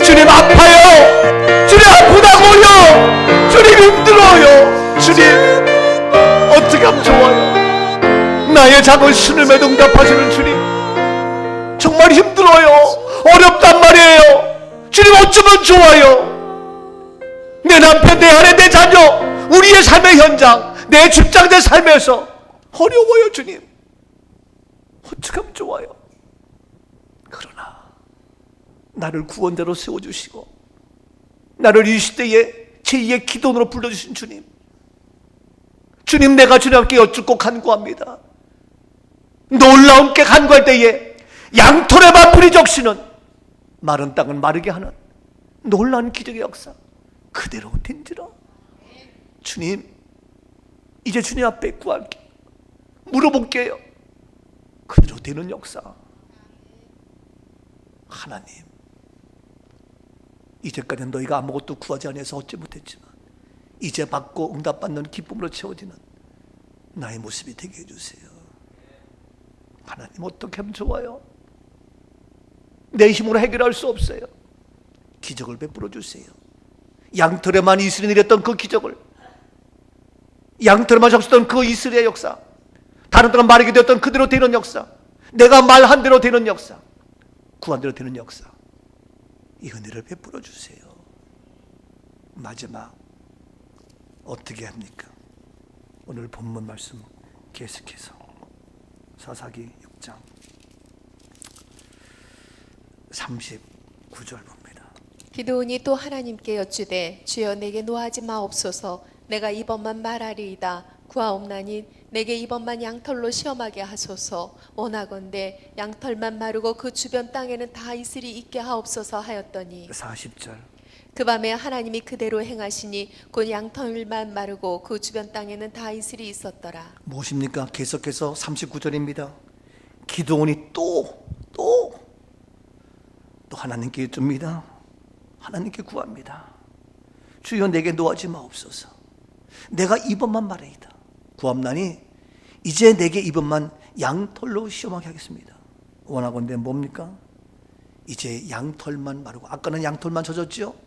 주님 아파요 주님 아프다고요 주님 힘들어요 주님 어떻게 하면 좋아요 나의 작은 신음에도 응답하시는 주님 정말 힘들어요 어렵단 말이에요 주님 어쩌면 좋아요 내 남편 내 아내 내 자녀 우리의 삶의 현장 내 직장 내 삶에서 어려워요 주님 어떻게 하면 좋아요 그러나 나를 구원자로 세워주시고 나를 이 시대에 제2의 기도원으로 불러주신 주님 주님 내가 주님 앞에 여쭙고 간구합니다 놀라운 게 간구할 때에 양털에만 풀이 적시는 마른 땅은 마르게 하는 놀라운 기적의 역사 그대로 된지라 주님 이제 주님 앞에 구할게요 물어볼게요 그대로 되는 역사 하나님 이제까지는 너희가 아무것도 구하지 않아서 얻지 못했지만 이제 받고 응답받는 기쁨으로 채워지는 나의 모습이 되게 해주세요 하나님 어떻게 하면 좋아요 내 힘으로 해결할 수 없어요 기적을 베풀어 주세요 양털에만 이슬이 내렸던 그 기적을 양털에만 적셨던 그 이슬의 역사 다른 데가 마르게 되었던 그대로 되는 역사 내가 말한 대로 되는 역사 구한 대로 되는 역사 이 은혜를 베풀어 주세요 마지막 어떻게 합니까? 오늘 본문 말씀 계속해서 사사기 6장 39절 봅니다. 기드온이 또 하나님께 여쭈되 주여 내게 노하지 마옵소서 내가 이번만 말하리이다 구하옵나니 내게 이번만 양털로 시험하게 하소서 원하건대 양털만 마르고 그 주변 땅에는 다 이슬이 있게 하옵소서 하였더니 40절 그 밤에 하나님이 그대로 행하시니 곧 양털만 마르고 그 주변 땅에는 다 이슬이 있었더라. 무엇입니까? 계속해서 39절입니다. 기드온이 또 하나님께 줍니다. 하나님께 구합니다. 주여 내게 노하지 마옵소서. 내가 이번만 말하이다. 구함나니 이제 내게 이번만 양털로 시험하게 하겠습니다. 원하건대 뭡니까? 이제 양털만 마르고 아까는 양털만 젖었죠?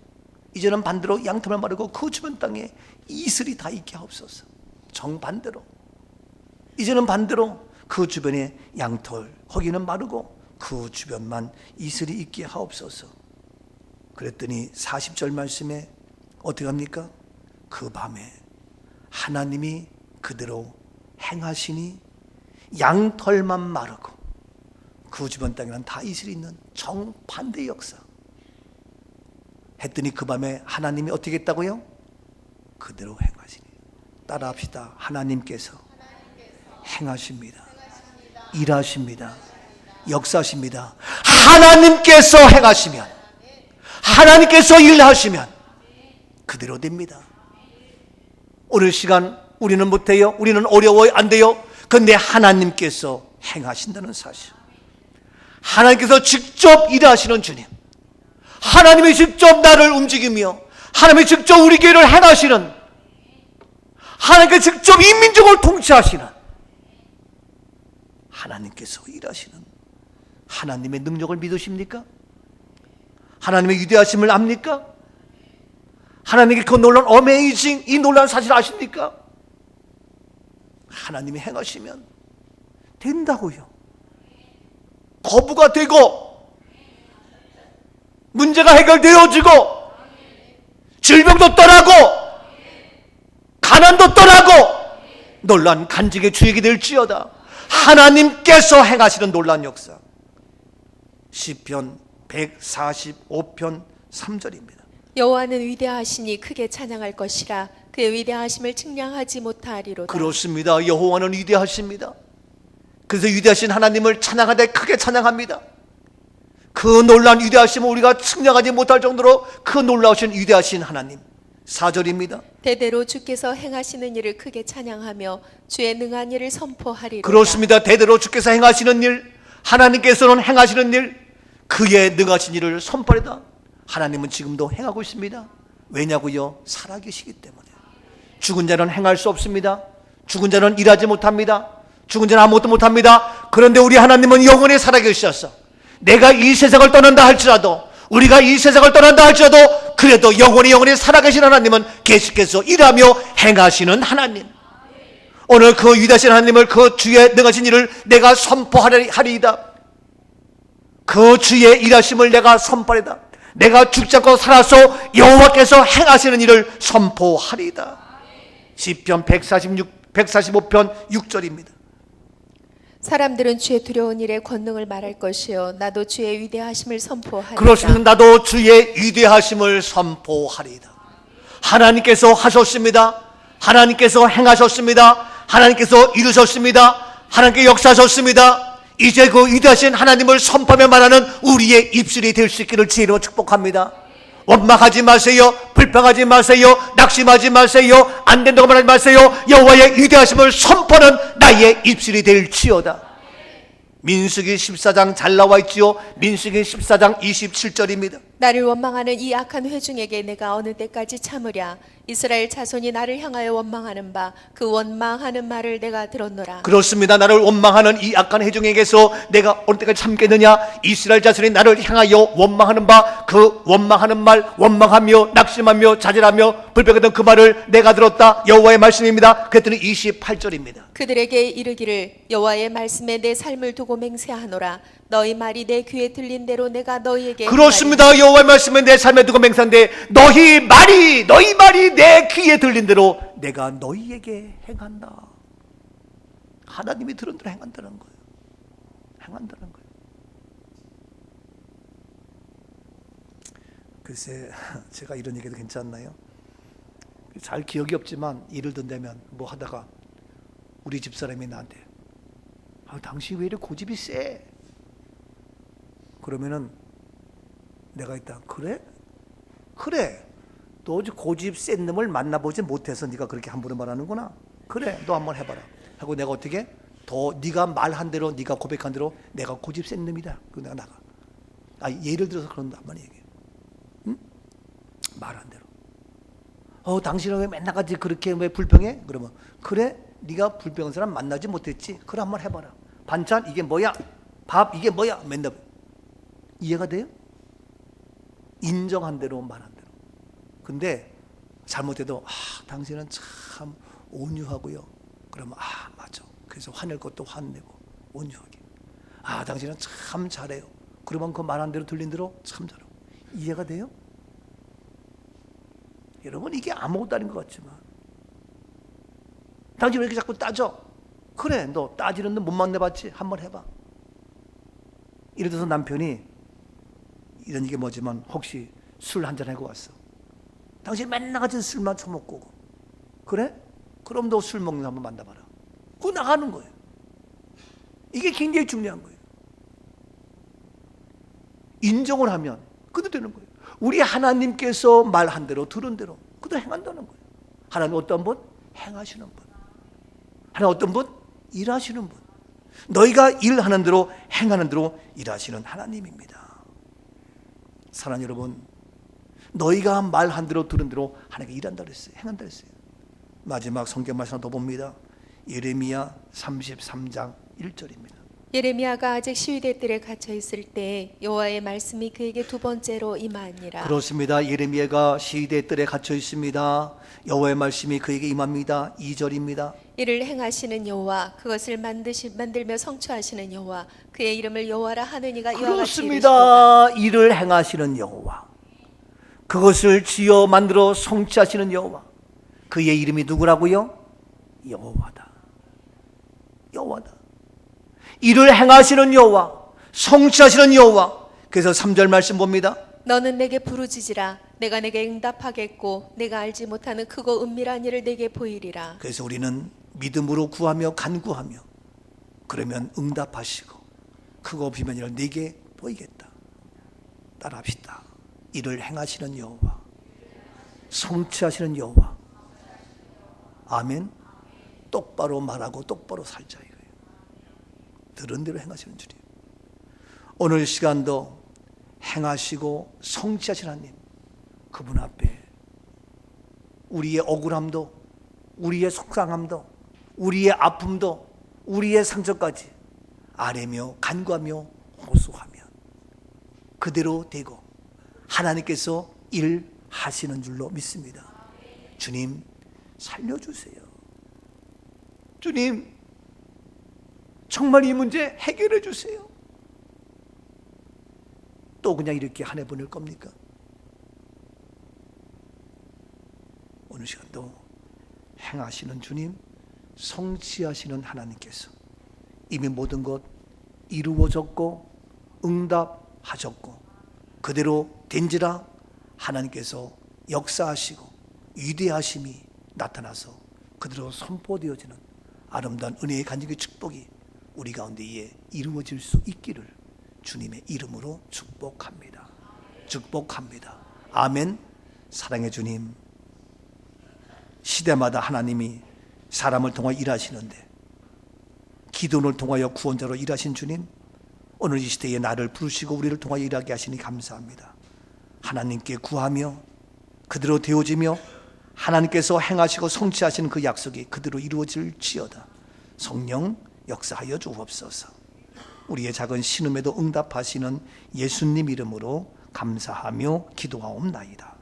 이제는 반대로 양털만 마르고 그 주변 땅에 이슬이 다 있게 하옵소서. 정반대로 이제는 반대로 그 주변에 양털 거기는 마르고 그 주변만 이슬이 있게 하옵소서. 그랬더니 40절 말씀에 어떻게 합니까? 그 밤에 하나님이 그대로 행하시니 양털만 마르고 그 주변 땅에는 다 이슬이 있는 정반대의 역사 했더니 그 밤에 하나님이 어떻게 했다고요? 그대로 행하시니. 따라합시다. 하나님께서 행하십니다. 일하십니다. 역사하십니다. 하나님께서 행하시면, 하나님께서 일하시면 그대로 됩니다. 오늘 시간 우리는 못해요. 우리는 어려워요. 안 돼요. 그런데 하나님께서 행하신다는 사실, 하나님께서 직접 일하시는 주님, 하나님이 직접 나를 움직이며 하나님이 직접 우리 교회를 행하시는, 하나님께서 직접 이 민족을 통치하시는 하나님께서 일하시는 하나님의 능력을 믿으십니까? 하나님의 위대하심을 압니까? 하나님의 그 놀라운 어메이징, 이 놀라운 사실 아십니까? 하나님이 행하시면 된다고요. 거부가 되고 문제가 해결되어지고 질병도 떠나고 가난도 떠나고 놀라운 간증의 주역이 될지어다. 하나님께서 행하시는 놀라운 역사. 시편 145편 3절입니다. 여호와는 위대하시니 크게 찬양할 것이라 그의 위대하심을 측량하지 못하리로다. 그렇습니다. 여호와는 위대하십니다. 그래서 위대하신 하나님을 찬양하되 크게 찬양합니다. 그 놀라운 위대하심을 우리가 측량하지 못할 정도로 그 놀라우신 위대하신 하나님, 4절입니다. 대대로 주께서 행하시는 일을 크게 찬양하며 주의 능한 일을 선포하리로다. 그렇습니다. 대대로 주께서 행하시는 일, 하나님께서는 행하시는 일, 그의 능하신 일을 선포하리다. 하나님은 지금도 행하고 있습니다. 왜냐고요? 살아계시기 때문에. 죽은 자는 행할 수 없습니다. 죽은 자는 일하지 못합니다. 죽은 자는 아무것도 못합니다. 그런데 우리 하나님은 영원히 살아계셨어. 내가 이 세상을 떠난다 할지라도, 우리가 이 세상을 떠난다 할지라도, 그래도 영원히 살아계신 하나님은 계속해서 일하며 행하시는 하나님. 오늘 그 위대하신 하나님을, 그 주의 능하신 일을 내가 선포하리이다. 그 주의 일하심을 내가 선포하리이다. 내가 죽지 않고 살아서 여호와께서 행하시는 일을 선포하리이다. 시편 145편 6절입니다. 사람들은 주의 두려운 일의 권능을 말할 것이요 나도 주의 위대하심을 선포하리이다. 그렇습니다. 나도 주의 위대하심을 선포하리이다. 하나님께서 하셨습니다. 하나님께서 행하셨습니다. 하나님께서 이루셨습니다. 하나님께 역사하셨습니다. 이제 그 위대하신 하나님을 선포하며 말하는 우리의 입술이 될 수 있기를 주의로 축복합니다. 원망하지 마세요. 불평하지 마세요. 낙심하지 마세요. 안 된다고 말하지 마세요. 여호와의 위대하심을 선포하는 나의 입술이 될지어다. 민수기 14장 잘 나와 있지요. 민수기 14장 27절입니다. 나를 원망하는 이 악한 회중에게 내가 어느 때까지 참으랴. 이스라엘 자손이 나를 향하여 원망하는 바 그 원망하는 말을 내가 들었노라. 그렇습니다. 나를 원망하는 이 악한 회중에게서 내가 어느 때까지 참겠느냐. 이스라엘 자손이 나를 향하여 원망하는 바 그 원망하는 말, 원망하며 낙심하며 자질하며 불평하던 그 말을 내가 들었다. 여호와의 말씀입니다. 그랬더니 28절입니다. 그들에게 이르기를 여호와의 말씀에 내 삶을 두고 맹세하노라. 너희 말이 내 귀에 들린 대로 내가 너희에게 그렇습니다. 여호와의 말씀에 내 삶에 두고 맹세한데 너희 말이 내 귀에 들린 대로 내가 너희에게 행한다. 하나님이 들은 대로 행한다는 거예요. 행한다는 거예요. 글쎄, 제가 이런 얘기도 괜찮나요? 잘 기억이 없지만 예를 든다면 뭐 하다가 우리 집사람이 나한테 당신 왜 이렇게 고집이 세? 그러면은 내가 일단 그래? 너 고집 센 놈을 만나보지 못해서 네가 그렇게 함부로 말하는구나. 그래, 너 한번 해봐라 하고 내가 어떻게 더 네가 말한 대로, 네가 고백한 대로 내가 고집 센 놈이다. 그리고 내가 나가. 예를 들어서 그런단 말이에요. 응? 말한 대로. 당신은 왜 맨날 같이 그렇게 왜 불평해? 그러면 그래, 네가 불평한 사람 만나지 못했지. 그래, 한번 해봐라. 반찬 이게 뭐야? 밥 이게 뭐야? 맨날. 이해가 돼요? 인정한 대로 말한 대로. 근데 잘못해도 당신은 참 온유하고요. 그러면 맞아. 그래서 화낼 것도 화내고 온유하게. 당신은 참 잘해요. 그러면 그 말한 대로 들린 대로 참 잘하고. 이해가 돼요? 여러분, 이게 아무것도 아닌 것 같지만 당신 왜 이렇게 자꾸 따져? 그래, 너 따지는 너 못 만나봤지? 한번 해봐. 예를 들어서 남편이 이런 얘기 뭐지만 혹시 술 한잔 하고 왔어. 당신 맨날 같은 술만 처먹고 오고. 그래? 그럼 너 술 먹는 거 한번 만나봐라. 그거 나가는 거예요. 이게 굉장히 중요한 거예요. 인정을 하면 그도 되는 거예요. 우리 하나님께서 말한 대로 들은 대로 그도 행한다는 거예요. 하나님 어떤 분? 행하시는 분. 하나님 어떤 분? 일하시는 분. 너희가 일하는 대로 행하는 대로 일하시는 하나님입니다. 사랑하는 여러분, 너희가 말한 대로 들은 대로 하나님께 일한다 그랬어요. 행한다 그랬어요. 마지막 성경 말씀 더 봅니다. 예레미야 33장 1절입니다. 예레미야가 아직 시위대 뜰에 갇혀 있을 때 여호와의 말씀이 그에게 두 번째로 임하니라. 그렇습니다. 예레미야가 시위대 뜰에 갇혀 있습니다. 여호와의 말씀이 그에게 임합니다. 2절입니다. 이를 행하시는 여호와, 그것을 만들며 성취하시는 여호와, 그의 이름을 여호와라 하느니가 이와 같이 이르시도다. 그렇습니다. 이를 행하시는 여호와, 그것을 지어 만들어 성취하시는 여호와, 그의 이름이 누구라고요? 여호와다. 여호와다. 이를 행하시는 여호와, 성취하시는 여호와. 그래서 3절 말씀 봅니다. 너는 내게 부르짖으라. 내가 내게 응답하겠고 내가 알지 못하는 크고 은밀한 일을 내게 보이리라. 그래서 우리는 믿음으로 구하며 간구하며 그러면 응답하시고 크고 비밀한 일을 내게 보이겠다. 따라합시다. 이를 행하시는 여호와, 성취하시는 여호와. 아멘. 똑바로 말하고 똑바로 살자 이거예요. 들은 대로 행하시는 주님. 오늘 시간도 행하시고 성취하시는 하나님, 그분 앞에 우리의 억울함도, 우리의 속상함도, 우리의 아픔도, 우리의 상처까지 아뢰며 간구하며 호소하며 그대로 되고 하나님께서 일하시는 줄로 믿습니다. 주님 살려주세요. 주님 정말 이 문제 해결해 주세요. 또 그냥 이렇게 한 해 보낼 겁니까? 오늘 시간도 행하시는 주님, 성취하시는 하나님께서 이미 모든 것 이루어졌고 응답하셨고 그대로 된지라 하나님께서 역사하시고 위대하심이 나타나서 그대로 선포되어지는 아름다운 은혜의 간증의 축복이 우리 가운데에 이루어질 수 있기를 주님의 이름으로 축복합니다. 축복합니다. 아멘. 사랑의 주님, 시대마다 하나님이 사람을 통하여 일하시는데 기도를 통하여 구원자로 일하신 주님, 오늘 이 시대에 나를 부르시고 우리를 통하여 일하게 하시니 감사합니다. 하나님께 구하며 그대로 되어지며 하나님께서 행하시고 성취하시는 그 약속이 그대로 이루어질지어다. 성령 역사하여 주옵소서. 우리의 작은 신음에도 응답하시는 예수님 이름으로 감사하며 기도하옵나이다.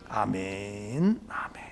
아멘. 아멘.